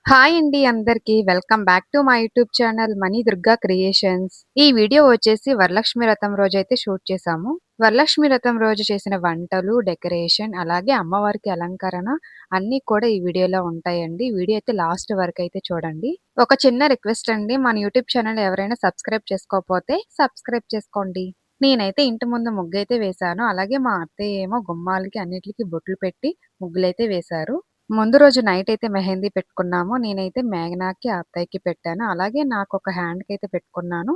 Hi అండి అందరికీ. Welcome back to my YouTube channel money Durga creations. ఈ వీడియో వచ్చేసి వరలక్ష్మి వ్రతం రోజైతే షూట్ చేశాము. వరలక్ష్మి వ్రతం రోజు చేసిన వంటలు, డెకరేషన్ అలాగే అమ్మవారికి అలంకరణ అన్నీ కూడా ఈ వీడియోలో ఉంటాయండి. వీడియో అయితే లాస్ట్ వరకు అయితే చూడండి. ఒక చిన్న రిక్వెస్ట్ అండి, మన యూట్యూబ్ ఛానల్ ఎవరైనా సబ్స్క్రైబ్ చేసుకోకపోతే సబ్స్క్రైబ్ చేసుకోండి. నేనైతే ఇంటి ముందు ముగ్గైతే వేశాను. అలాగే మా అత్తయ్య ఏమో గుమ్మాలకి అన్నిటికి బొట్లు పెట్టి ముగ్గులైతే వేశారు. ముందు రోజు నైట్ అయితే మెహందీ పెట్టుకున్నాము. నేనైతే మేఘనాకి, అత్తయ్యకి పెట్టాను. అలాగే నాకొక హ్యాండ్‌కైతే పెట్టుకున్నాను.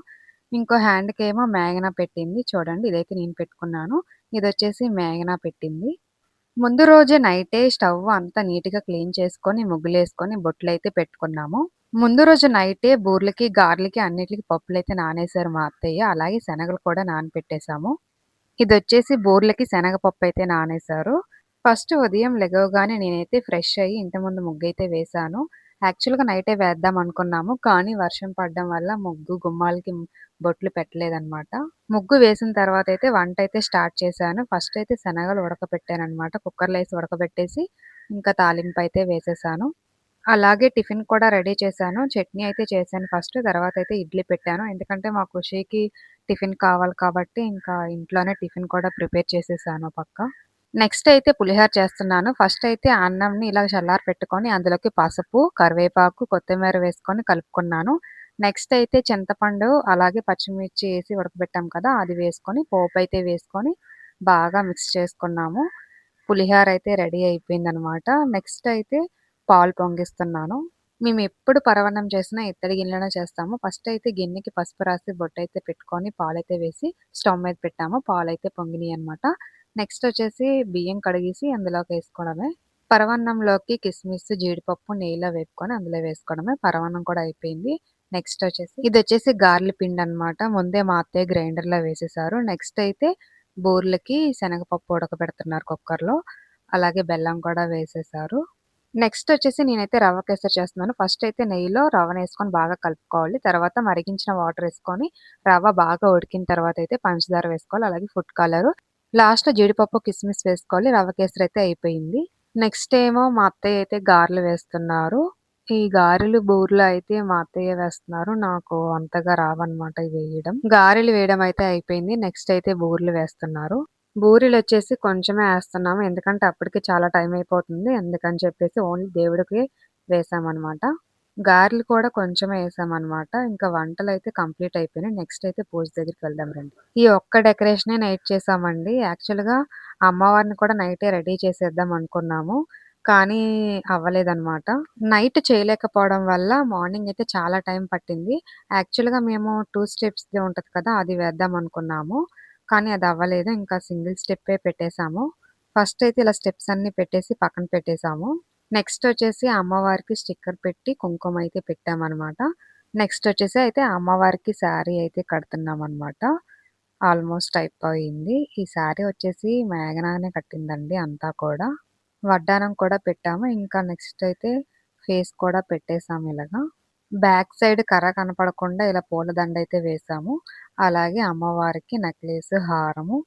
ఇంకో హ్యాండ్‌కేమో మేఘన పెట్టింది. చూడండి ఇదైతే నేను పెట్టుకున్నాను. ఇదొచ్చేసి మేఘన పెట్టింది. ముందు రోజే నైటే స్టవ్ అంతా నీట్‌గా క్లీన్ చేసుకొని, ముగ్గులేసుకొని, బొట్లయితే పెట్టుకున్నాము. ముందు రోజు నైటే బూర్లకి, గారెలకి అన్నిట్లికి పప్పులైతే నానేశారు మా అత్తయ్య. అలాగే శనగలు కూడా నానపెట్టేశాము. ఇదొచ్చేసి బూర్లకి శనగపప్పయితే నానేశారు. ఫస్ట్ ఉదయం లెగవగానే నేనైతే ఫ్రెష్ అయ్యి ఇంటి ముందు ముగ్గైతే వేశాను. యాక్చువల్‌గా నైటే వేద్దాం అనుకున్నాము. కానీ వర్షం పడడం వల్ల గుమ్మాలకి బొట్లు పెట్టలేదనమాట. ముగ్గు వేసిన తర్వాతయితే వంటయితే స్టార్ట్ చేశాను. ఫస్ట్ అయితే శనగలు ఉడకబెట్టాననమాట. కుక్కర్‌లో ఏసి ఉడకబెట్టేసి ఇంకా తాలింపయితే వేసేశాను. అలాగే టిఫిన్ కూడా రెడీ చేశాను. చట్నీ అయితే చేశాను ఫస్ట్. తర్వాతయితే ఇడ్లీ పెట్టాను. ఎందుకంటే మా ఖుషీకి టిఫిన్ కావాలి కాబట్టి ఇంకా ఇంట్లోనే టిఫిన్ కూడా ప్రిపేర్ చేసేసాను ఓ పక్క. నెక్స్ట్ అయితే పులిహోర చేస్తున్నాను. ఫస్ట్ అయితే అన్నంని ఇలా చల్లారపెట్టుకొని అందులోకి పసుపు, కరివేపాకు, కొత్తిమీర వేసుకొని కలుపుకున్నాను. నెక్స్ట్ అయితే చింతపండు అలాగే పచ్చిమిర్చి ఏసి ఉడకబెట్టాం కదా! అది వేసుకొని పోపయితే వేసుకొని బాగా మిక్స్ చేసుకున్నాము. పులిహోర అయితే రెడీ అయిపోయిందనమాట. నెక్స్ట్ అయితే పాలు పొంగిస్తున్నాను. మేమెప్పుడు పరమాన్నం చేసినా ఇత్తడి గిన్నెలోనే చేస్తాము. ఫస్ట్ అయితే గిన్నెకి పసుపు రాసి బొట్టయితే పెట్టుకొని పాలైతే వేసి స్టవ్ మీద పెట్టాము. పాలైతే పొంగినియనమాట. నెక్స్ట్ వచ్చేసి బియ్యం కడిగేసి అందులోకేసుకోవడమే. పరమాన్నంలోకి కిస్మిస్, జీడిపప్పు నెయ్యిలో వేపుకొని అందులో వేసుకోవడమే. పరమాన్నం కూడా అయిపోయింది. నెక్స్ట్ వచ్చేసి ఇదొచ్చేసి గారెల పిండనమాట. ముందే మా అత్తయ్య గ్రైండర్‌లో వేసేశారు. నెక్స్ట్ అయితే బూరెలకి శనగపప్పు ఉడకబెడుతున్నారు కుక్కర్‌లో. అలాగే బెల్లం కూడా వేసేశారు. నెక్స్ట్ వచ్చేసి నేనైతే రవ్వ కేసరి చేస్తున్నాను. ఫస్ట్ అయితే నెయ్యిలో రవ్వనేసుకొని బాగా కలుపుకోవాలి. తర్వాత మరిగించిన వాటర్ ఏసుకొని రవ్వ బాగా ఉడికిన తర్వాత అయితే పంచదార వేసుకోవాలి. అలాగే ఫుడ్ కలరు. లాస్ట్‌లో జీడిపప్పు, కిస్మిస్ వేసుకోవాలి. రవ్వ కేసరి అయితే అయిపోయింది. నెక్స్ట్ ఏమో మా అత్తయ్య అయితే గారెలు వేస్తున్నారు. ఈ గారెలు, బూరెలు అయితే మా అత్తయ్య వేస్తున్నారు. నాకు అంతగా రావన్నమాట ఇవి వేయడం. గారెలు వేయడం అయితే అయిపోయింది. నెక్స్ట్ అయితే బూరెలు వేస్తున్నారు. బూరెలొచ్చేసి కొంచెమే ఏస్తున్నాము. ఎందుకంటే అప్పటికి చాలా టైం అయిపోతుంది. అందుకని చెప్పేసి ఓన్లీ దేవుడికి వేసామనమాట. గారెలు కూడా కొంచెమే ఏసామనమాట. ఇంకా వంటలైతే కంప్లీట్ అయిపోయినాయి. నెక్స్ట్ అయితే పూజ దగ్గరికి వెళ్దాం రండి. ఈ ఒక్క డెకరేషనే నైట్ చేసామండి. యాక్చువల్‌గా అమ్మవారిని కూడా నైటే రెడీ చేసేద్దాం అనుకున్నాము. కానీ అవ్వలేదనమాట. నైట్ చేయలేకపోవడం వల్ల మార్నింగ్ అయితే చాలా టైం పట్టింది. యాక్చువల్‌గా మేము 2 స్టెప్స్‌ది ఉంటది కదా! అది వేద్దాం అనుకున్నాము. కానీ అది అవ్వలేదు. ఇంకా సింగిల్ స్టెప్పే పెట్టేసాము. ఫస్ట్ అయితే ఇలా స్టెప్స్ అన్నీ పెట్టేసి పక్కన పెట్టేసాము. నెక్స్ట్ వచ్చేసి అమ్మవారికి స్టిక్కర్ పెట్టి కుంకుమ అయితే పెట్టామనమాట. నెక్స్ట్ వచ్చేసి అయితే అమ్మవారికి శారీ అయితే కడుతున్నామనమాట. ఆల్మోస్ట్ అయిపోయింది. ఈ శారీ వచ్చేసి మేఘనానే కట్టిందండి అంతా కూడా. వడ్డానం కూడా పెట్టాము. ఇంకా నెక్స్ట్ అయితే ఫేస్ కూడా పెట్టేసాము ఇలాగా. బ్యాక్ సైడ్ కర్ర కనపడకుండా ఇలా పూలదండ అయితే వేసాము. అలాగే అమ్మవారికి నెక్లెస్, హారము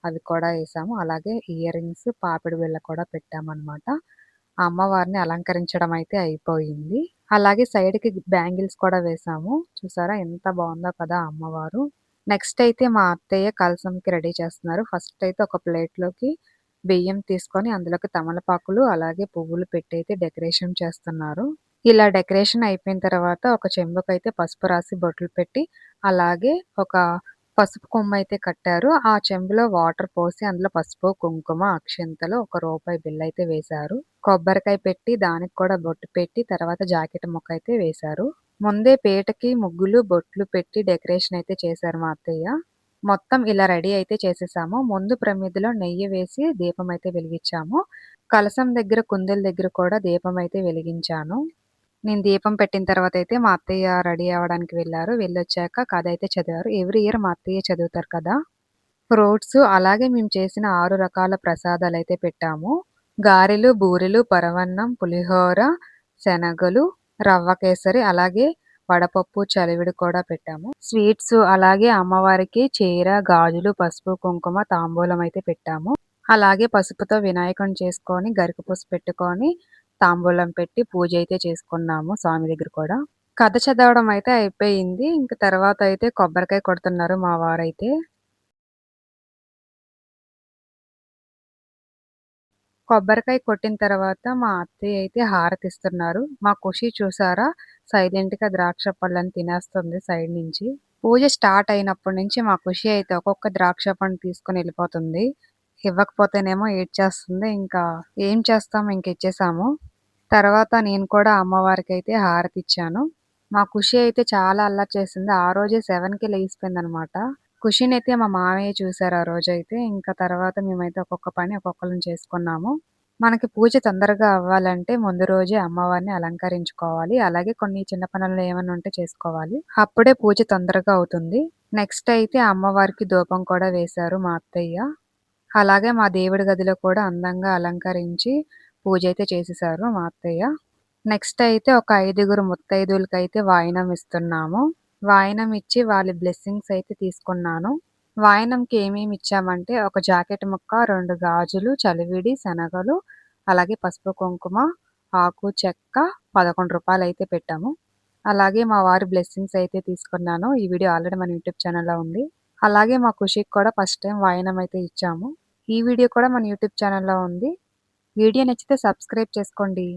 అవి కూడా ఏసాము. అలాగే ఇయర్ రింగ్స్, పాపిడి బిళ్ళ కూడా పెట్టామనమాట. అమ్మవారిని అలంకరించడం అయితే అయిపోయింది. అలాగే సైడ్‌కి బ్యాంగిల్స్ కూడా వేసాము. చూసారా ఎంత బావుందో కదా అమ్మవారు. నెక్స్ట్ అయితే మా అత్తయ్య కలసంకి రెడీ చేస్తున్నారు. ఫస్ట్ అయితే ఒక ప్లేట్‌లోకి బియ్యం తీసుకొని అందులోకి తమలపాకులు, అలాగే పువ్వులు పెట్టయితే డెకరేషన్ చేస్తున్నారు. ఇలా డెకరేషన్ అయిపోయిన తర్వాత ఒక చెంబుకైతే పసుపు రాసి బొట్లు పెట్టి, అలాగే ఒక పసుపు కొమ్మయితే కట్టారు. ఆ చెంబులో వాటర్ పోసి అందులో పసుపు, కుంకుమ, అక్షింతలు, ఒక రూపాయి బిళ్ళైతే వేశారు. కొబ్బరికాయ పెట్టి దానికి కూడా బొట్టు పెట్టి తర్వాత జాకెట్ ముక్కయితే వేశారు. ముందే పీటకి ముగ్గులు, బొట్లు పెట్టి డెకరేషన్ అయితే చేశారు మా అత్తయ్య. మొత్తం ఇలా రెడీ అయితే చేసేసాము. ముందు ప్రమిదలో నెయ్యి వేసి దీపం అయితే వెలిగిచ్చాము. కలశం దగ్గర, కుందుల దగ్గర కూడా దీపం అయితే వెలిగించాను. నేను దీపం పెట్టిన తర్వాతయితే మా అత్తయ్య రెడీ అవ్వడానికి వెళ్లారు. వెళ్ళొచ్చాక కథ అయితే చదివారు. ఎవ్రీ ఇయర్ మా అత్తయ్య చదువుతారు కదా! ఫ్రూట్స్ అలాగే మేము చేసిన 6 రకాల ప్రసాదాలైతే పెట్టాము. గారెలు, బూరెలు, పరవన్నం, పులిహోర, శనగలు, రవ్వ కేసరి, అలాగే వడపప్పు, చలివిడి కూడా పెట్టాము. స్వీట్స్ అలాగే అమ్మవారికి చీర, గాజులు, పసుపు, కుంకుమ, తాంబూలం అయితే పెట్టాము. అలాగే పసుపుతో వినాయకుడిని చేసుకొని, గరిక పూస పెట్టుకొని తాంబూలం పెట్టి పూజ అయితే చేసుకున్నాము స్వామి దగ్గర కూడా. కథ చదవడం అయితే అయిపోయింది. ఇంక తర్వాత అయితే కొబ్బరికాయ కొడుతున్నారు మా వారైతే. కొబ్బరికాయ కొట్టిన తర్వాత మా అత్తయ్య అయితే హారతిస్తున్నారు. మా ఖుషి చూసారా సైలెంట్‌గా ద్రాక్ష పళ్ళని తినేస్తుంది సైడ్ నుంచి. పూజ స్టార్ట్ అయినప్పటి నుంచి మా ఖుషి అయితే ఒక్కొక్క ద్రాక్ష పండు తీసుకొని ఎళ్ళిపోతుంది. ఇవ్వకపోతేనేమో ఏడ్చేస్తుంది. ఇంకా ఏం చేస్తాం ఇంక ఇచ్చేసాము. తర్వాత నేను కూడా అమ్మవారికైతే హారతిచ్చాను. మా ఖుషి అయితే చాలా అల్లరి చేసింది. ఆ రోజే 7కి లెగిసిపోయిందనమాట. ఖుషినైతే మా మామయ్య చూసారు ఆ రోజైతే. ఇంకా తర్వాత మేమైతే ఒక్కొక్క పని ఒక్కొక్కళ్ళం చేసుకున్నాము. మనకి పూజ తొందరగా అవ్వాలంటే ముందు రోజే అమ్మవారిని అలంకరించుకోవాలి. అలాగే కొన్ని చిన్న పనులు ఏమన్నా ఉంటే చేసుకోవాలి. అప్పుడే పూజ తొందరగా అవుతుంది. నెక్స్ట్ అయితే అమ్మవారికి ధూపం కూడా వేశారు మా అత్తయ్య. అలాగే మా దేవుడి గదిలో కూడా అందంగా అలంకరించి పూజైతే చేసేసారు మా అత్తయ్య. నెక్స్ట్ అయితే ఒక 5గురు ముత్తైదువులకైతే వాయినం ఇస్తున్నాము. వాయినం ఇచ్చి వాళ్ళ బ్లెస్సింగ్స్ అయితే తీసుకున్నాను. వాయినంకి ఏమేమి ఇచ్చామంటే ఒక జాకెట్ ముక్క, 2 గాజులు, చలివిడి, శనగలు, అలాగే పసుపు, కుంకుమ, ఆకు, చెక్క రూ. 11 అయితే పెట్టాము. అలాగే మా వారి బ్లెస్సింగ్స్ అయితే తీసుకున్నాను. ఈ వీడియో ఆల్రెడీ మన యూట్యూబ్ ఛానల్‌లో ఉంది. అలాగే మా ఖుషికి కూడా ఫస్ట్ టైమ్ వాయినం అయితే ఇచ్చాము. ఈ వీడియో కూడా మన యూట్యూబ్ ఛానల్‌లో ఉంది. వీడియో నచ్చితే సబ్స్క్రైబ్ చేసుకోండి.